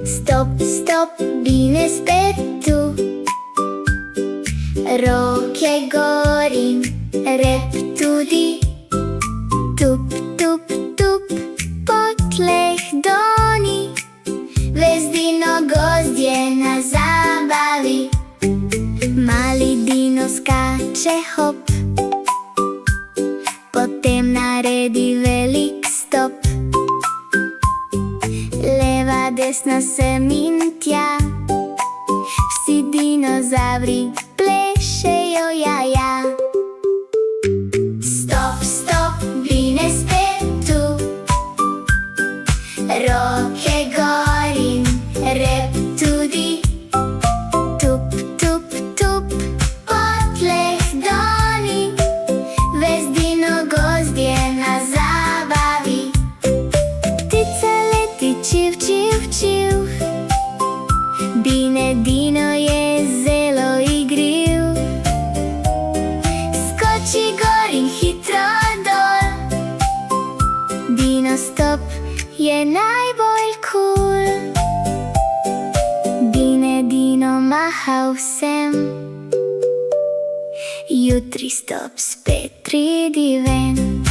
Stop, stop, Bine spet tu. Roke gori, rep tudi. Tup, tup, tup, po tleh doni. Ves dino gozdje na zabavi. Mali dino skače hop, potem naredi velik stop. Leva, desna sem in tja, vsi dinozavri plešejo jaja. Stop, stop, Bine spet tu. Roke gori, rep tudi. Tup, tup, tup, po tleh doni. Ves dino gozdje na zabavi. Ptica leti čiv, čiv, čiv. Bine Dino je zelo igriv. Skoči gor in hitro dol. Dino stop je najbolj kul. Bine Dino maha vsem. Jutri stop spet pridi ven.